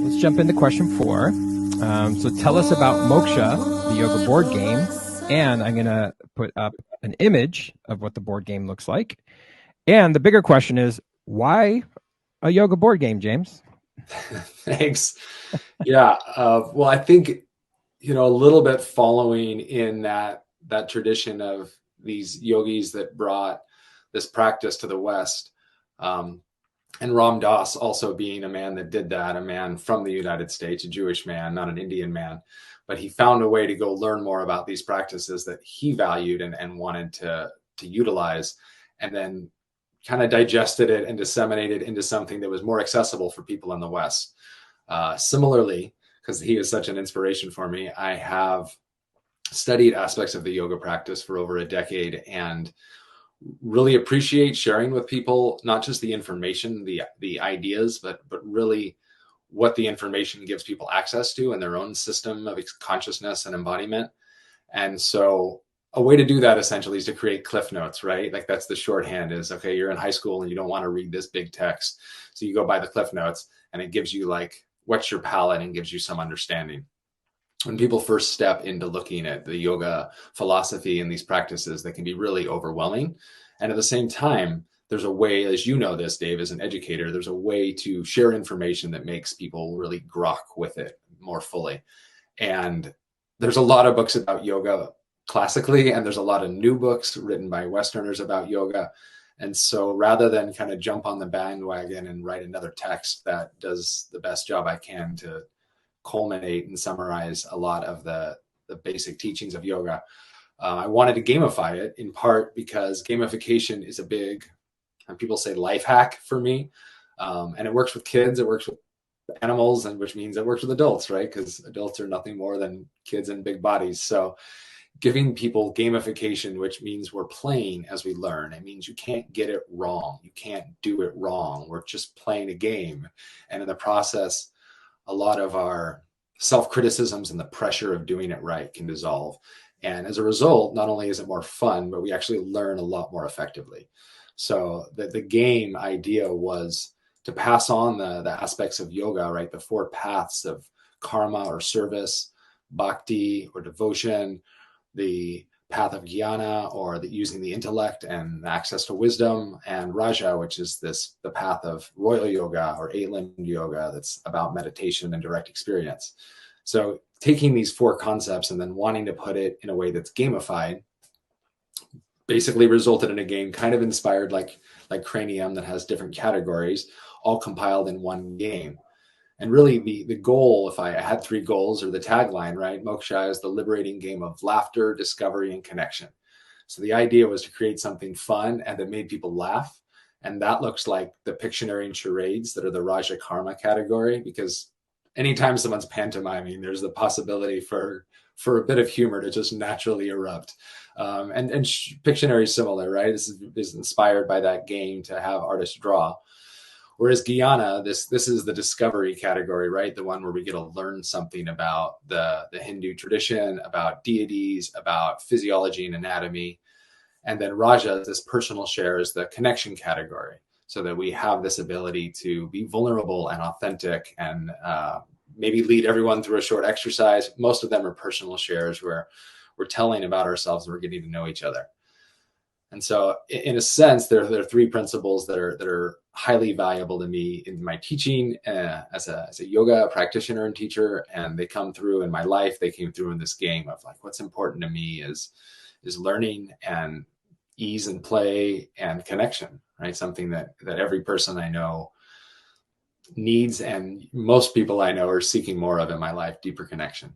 let's jump into question 4. So tell us about Moksha, the yoga board game. And I'm going to put up an image of what the board game looks like. And the bigger question is, why a yoga board game, James? Thanks. Yeah. Well, I think, a little bit following in that tradition of these yogis that brought this practice to the West. And Ram Dass also being a man that did that, a man from the United States, a Jewish man, not an Indian man, but he found a way to go learn more about these practices that he valued and wanted to utilize, and then kind of digested it and disseminated into something that was more accessible for people in the West. Similarly, because he is such an inspiration for me, I have studied aspects of the yoga practice for over a decade and really appreciate sharing with people, not just the information, the ideas, but really what the information gives people access to in their own system of consciousness and embodiment. And so a way to do that essentially is to create cliff notes, right? Like that's the shorthand is, okay, you're in high school and you don't want to read this big text. So you go by the cliff notes and it gives you like, what's your palette, and gives you some understanding. When people first step into looking at the yoga philosophy and these practices, they can be really overwhelming. And at the same time, there's a way, as you know this, Dave, as an educator, there's a way to share information that makes people really grok with it more fully. And there's a lot of books about yoga classically, and there's a lot of new books written by Westerners about yoga. And so rather than kind of jump on the bandwagon and write another text that does the best job I can to culminate and summarize a lot of the basic teachings of yoga, I wanted to gamify it, in part because gamification is a big, people say, life hack for me. And it works with kids, it works with animals, and which means it works with adults, right? Because adults are nothing more than kids in big bodies. So giving people gamification, which means we're playing as we learn. It means you can't get it wrong. You can't do it wrong. We're just playing a game. And in the process, a lot of our self-criticisms and the pressure of doing it right can dissolve. And as a result, not only is it more fun, but we actually learn a lot more effectively. So the game idea was to pass on the aspects of yoga, right? The 4 paths of karma or service, bhakti or devotion, the path of jnana, or using the intellect and access to wisdom, and raja, which is the path of royal yoga or 8-limbed yoga that's about meditation and direct experience. So taking these 4 concepts and then wanting to put it in a way that's gamified basically resulted in a game kind of inspired like Cranium, that has different categories all compiled in one game. And really the goal, if I had 3 goals, or the tagline, right? Moksha is the liberating game of laughter, discovery, and connection. So the idea was to create something fun and that made people laugh. And that looks like the Pictionary and charades that are the Raja Karma category, because anytime someone's pantomiming, there's the possibility for a bit of humor to just naturally erupt. And Pictionary is similar, right? This is inspired by that game to have artists draw. Whereas Guyana, this is the discovery category, right? The one where we get to learn something about the Hindu tradition, about deities, about physiology and anatomy. And then Raja, this personal share, is the connection category, so that we have this ability to be vulnerable and authentic and maybe lead everyone through a short exercise. Most of them are personal shares where we're telling about ourselves and we're getting to know each other. And so in a sense, there are 3 principles that are highly valuable to me in my teaching as a yoga practitioner and teacher. And they come through in my life. They came through in this game of like, what's important to me is learning and ease and play and connection, right? Something that every person I know needs, and most people I know are seeking more of in my life: deeper connection.